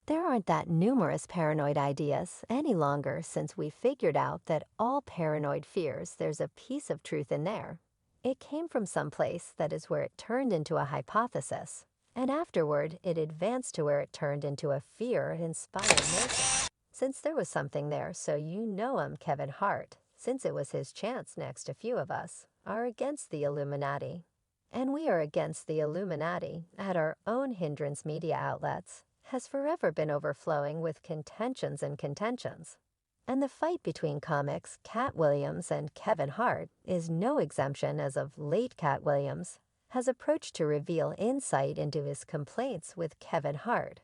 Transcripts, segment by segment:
There aren't that numerous paranoid ideas any longer since we figured out that all paranoid fears, there's a piece of truth in there. It came from some place that is where it turned into a hypothesis, and afterward it advanced to where it turned into a fear-inspired notion. Since there was something there, so you know Kevin Hart, since it was his chance next a few of us, are against the Illuminati. And we are against the Illuminati at our own hindrance media outlets has forever been overflowing with contentions and contentions. And the fight between comics Cat Williams and Kevin Hart is no exemption as of late Cat Williams has approached to reveal insight into his complaints with Kevin Hart.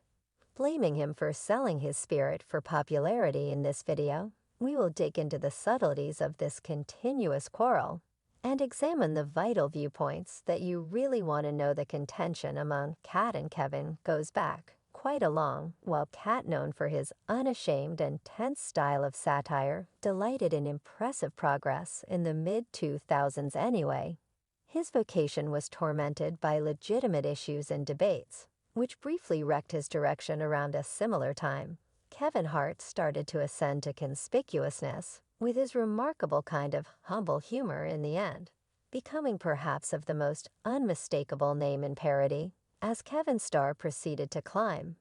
Blaming him for selling his spirit for popularity in this video, we will dig into the subtleties of this continuous quarrel and examine the vital viewpoints that you really want to know. The contention among Cat and Kevin goes back quite along, while Cat, known for his unashamed and tense style of satire, delighted in impressive progress in the mid-2000s anyway. His vocation was tormented by legitimate issues and debates, which briefly wrecked his direction around a similar time. Kevin Hart started to ascend to conspicuousness with his remarkable kind of humble humor in the end, becoming perhaps of the most unmistakable name in parody as Kevin's star proceeded to climb.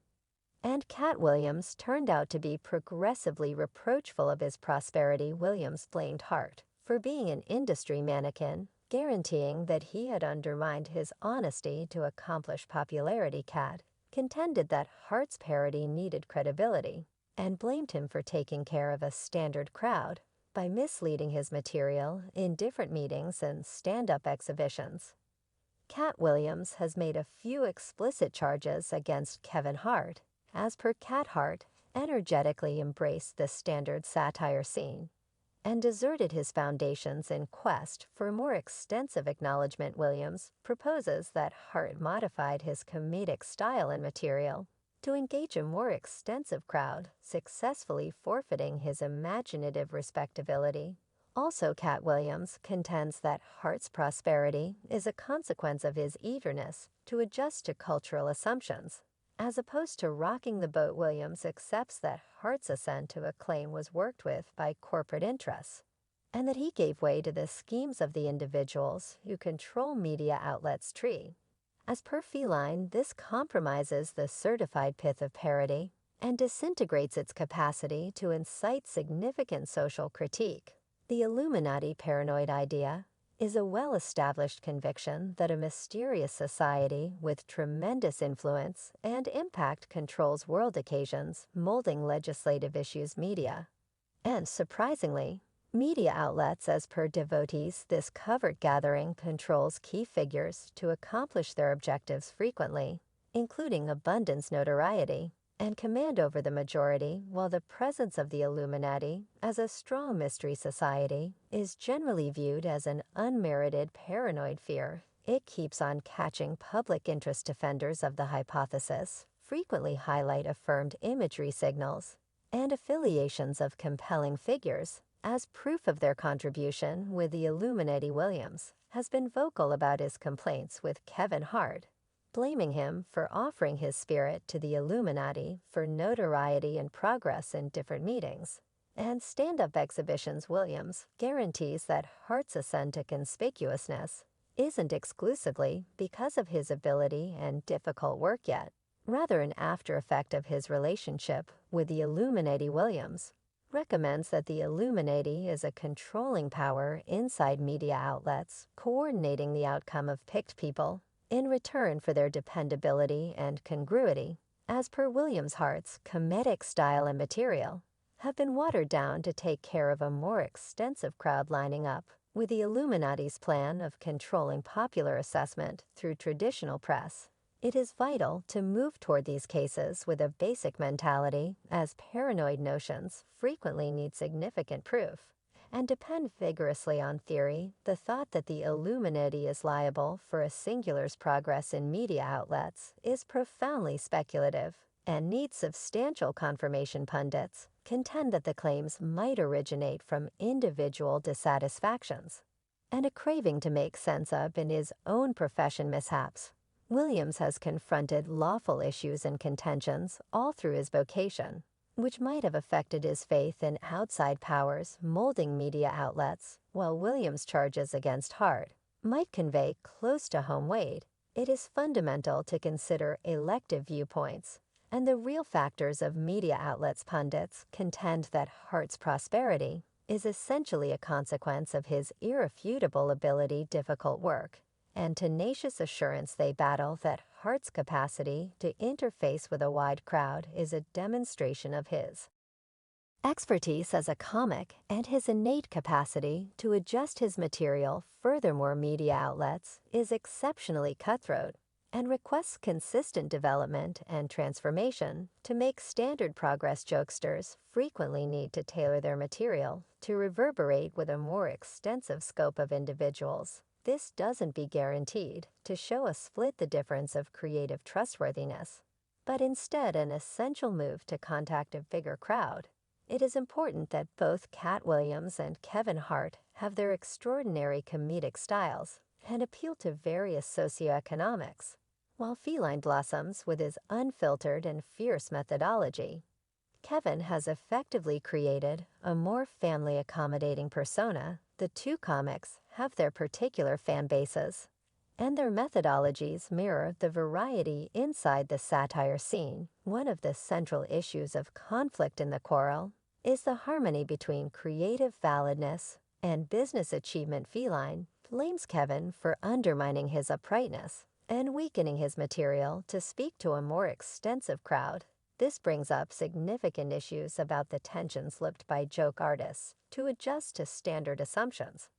And Cat Williams turned out to be progressively reproachful of his prosperity. Williams blamed Hart for being an industry mannequin, guaranteeing that he had undermined his honesty to accomplish popularity. Cat contended that Hart's parody needed credibility and blamed him for taking care of a standard crowd by misleading his material in different meetings and stand-up exhibitions. Cat Williams has made a few explicit charges against Kevin Hart. As per Cat, Hart energetically embraced the standard satire scene and deserted his foundations in quest for more extensive acknowledgement. Williams proposes that Hart modified his comedic style and material to engage a more extensive crowd, successfully forfeiting his imaginative respectability. Also, Cat Williams contends that Hart's prosperity is a consequence of his eagerness to adjust to cultural assumptions. As opposed to rocking the boat, Williams accepts that Hart's ascent to acclaim was worked with by corporate interests, and that he gave way to the schemes of the individuals who control media outlets' tree. As per Feline, this compromises the certified pith of parody and disintegrates its capacity to incite significant social critique. The Illuminati paranoid idea is a well-established conviction that a mysterious society with tremendous influence and impact controls world occasions, molding legislative issues, media. And surprisingly, media outlets, as per devotees, this covert gathering controls key figures to accomplish their objectives frequently, including abundance, notoriety, and command over the majority, while the presence of the Illuminati as a strong mystery society is generally viewed as an unmerited paranoid fear. It keeps on catching. Public interest defenders of the hypothesis frequently highlight affirmed imagery signals and affiliations of compelling figures as proof of their contribution with the Illuminati. Williams has been vocal about his complaints with Kevin Hart, blaming him for offering his spirit to the Illuminati for notoriety and progress in different meetings and stand-up exhibitions. Williams guarantees that Hart's ascent to conspicuousness isn't exclusively because of his ability and difficult work yet, rather an after effect of his relationship with the Illuminati. Williams recommends that the Illuminati is a controlling power inside media outlets, coordinating the outcome of picked people in return for their dependability and congruity. As per Williams, Hart's comedic style and material have been watered down to take care of a more extensive crowd, lining up with the Illuminati's plan of controlling popular assessment through traditional press. It is vital to move toward these cases with a basic mentality, as paranoid notions frequently need significant proof and depend vigorously on theory. The thought that the Illuminati is liable for a singular's progress in media outlets is profoundly speculative and needs substantial confirmation. Pundits contend that the claims might originate from individual dissatisfactions and a craving to make sense of in his own profession mishaps, Williams has confronted lawful issues and contentions all through his vocation, which might have affected his faith in outside powers molding media outlets, while Williams' charges against Hart might convey close to home weight. It is fundamental to consider elective viewpoints, and the real factors of media outlets. Pundits contend that Hart's prosperity is essentially a consequence of his irrefutable ability, difficult work, and tenacious assurance. They battle that Hart's capacity to interface with a wide crowd is a demonstration of his expertise as a comic and his innate capacity to adjust his material. Furthermore, media outlets is exceptionally cutthroat and requests consistent development and transformation to make standard progress. Jokesters frequently need to tailor their material to reverberate with a more extensive scope of individuals. This doesn't be guaranteed to show a split the difference of creative trustworthiness, but instead an essential move to contact a bigger crowd. It is important that both Cat Williams and Kevin Hart have their extraordinary comedic styles and appeal to various socioeconomics, while Feline blossoms with his unfiltered and fierce methodology. Kevin has effectively created a more family-accommodating persona. The two comics have their particular fan bases, and their methodologies mirror the variety inside the satire scene. One of the central issues of conflict in the quarrel is the harmony between creative validness and business achievement. Feline blames Kevin for undermining his uprightness and weakening his material to speak to a more extensive crowd. This brings up significant issues about the tension slipped by joke artists to adjust to standard assumptions,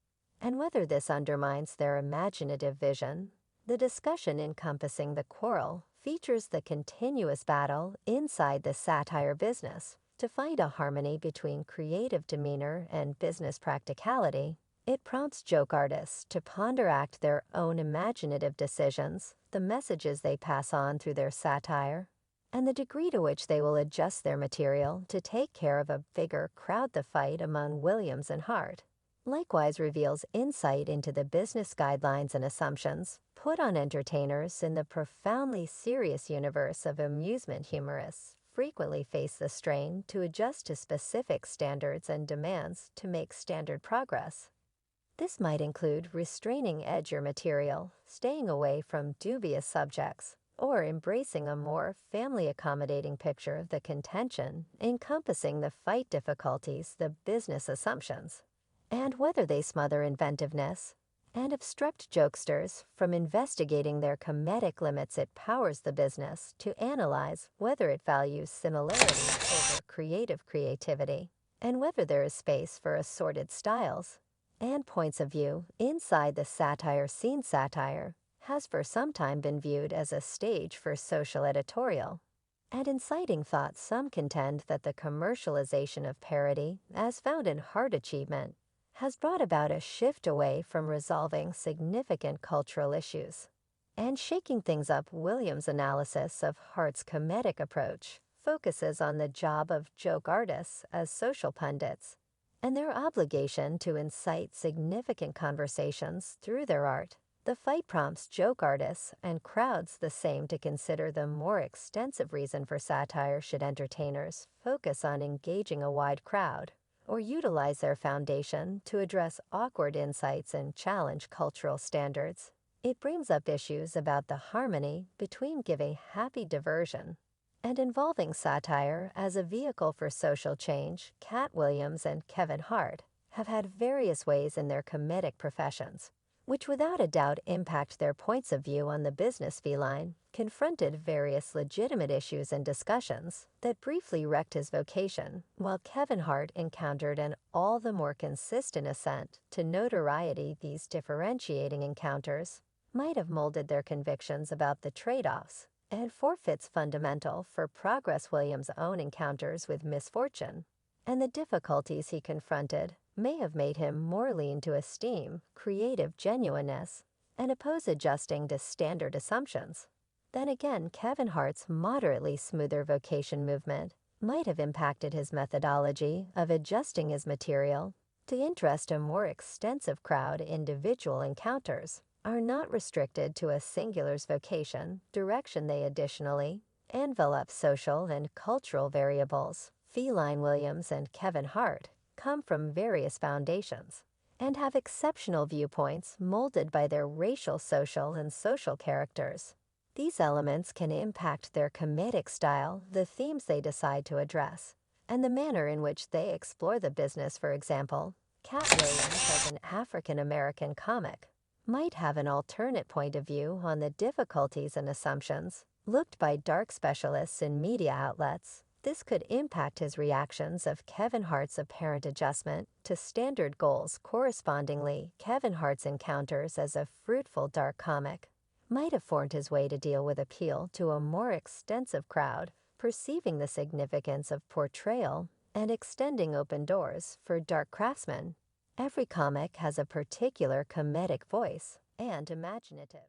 and whether this undermines their imaginative vision. The discussion encompassing the quarrel features the continuous battle inside the satire business to find a harmony between creative demeanor and business practicality. It prompts joke artists to ponder their own imaginative decisions, the messages they pass on through their satire, and the degree to which they will adjust their material to take care of a bigger crowd. The fight among Williams and Hart likewise reveals insight into the business guidelines and assumptions put on entertainers in the profoundly serious universe of amusement. Humorists frequently face the strain to adjust to specific standards and demands to make standard progress. This might include restraining edgier material, staying away from dubious subjects, or embracing a more family-accommodating picture. The contention encompassing the fight difficulties, the business assumptions, and whether they smother inventiveness and obstruct jokesters from investigating their comedic limits. It powers the business to analyze whether it values similarity over creative creativity, and whether there is space for assorted styles and points of view inside the satire scene. Satire has for some time been viewed as a stage for social editorial and inciting thought. Some contend that the commercialization of parody, as found in Hart achievement, has brought about a shift away from resolving significant cultural issues and shaking things up. Williams' analysis of Hart's comedic approach focuses on the job of joke artists as social pundits and their obligation to incite significant conversations through their art. The fight prompts joke artists and crowds the same to consider the more extensive reason for satire. Should entertainers focus on engaging a wide crowd, or utilize their foundation to address awkward insights and challenge cultural standards? It brings up issues about the harmony between giving happy diversion and involving satire as a vehicle for social change. Cat Williams and Kevin Hart have had various ways in their comedic professions, which without a doubt impact their points of view on the business. Feline confronted various legitimate issues and discussions that briefly wrecked his vocation, while Kevin Hart encountered an all the more consistent ascent to notoriety. These differentiating encounters might have molded their convictions about the trade-offs and forfeits fundamental for progress. Williams' own encounters with misfortune and the difficulties he confronted may have made him more lean to esteem creative genuineness and oppose adjusting to standard assumptions. Then again, Kevin Hart's moderately smoother vocation movement might have impacted his methodology of adjusting his material to interest a more extensive crowd. Individual encounters are not restricted to a singular's vocation, direction. They additionally envelop social and cultural variables. Feline Williams and Kevin Hart come from various foundations and have exceptional viewpoints molded by their racial, social, and social characters. These elements can impact their comedic style, the themes they decide to address, and the manner in which they explore the business. For example, Cat Williams, as an African American comic, might have an alternate point of view on the difficulties and assumptions looked by dark specialists in media outlets. This could impact his reactions of Kevin Hart's apparent adjustment to standard goals. Correspondingly, Kevin Hart's encounters as a fruitful dark comic might have formed his way to deal with appeal to a more extensive crowd, perceiving the significance of portrayal and extending open doors for dark craftsmen. Every comic has a particular comedic voice and imaginative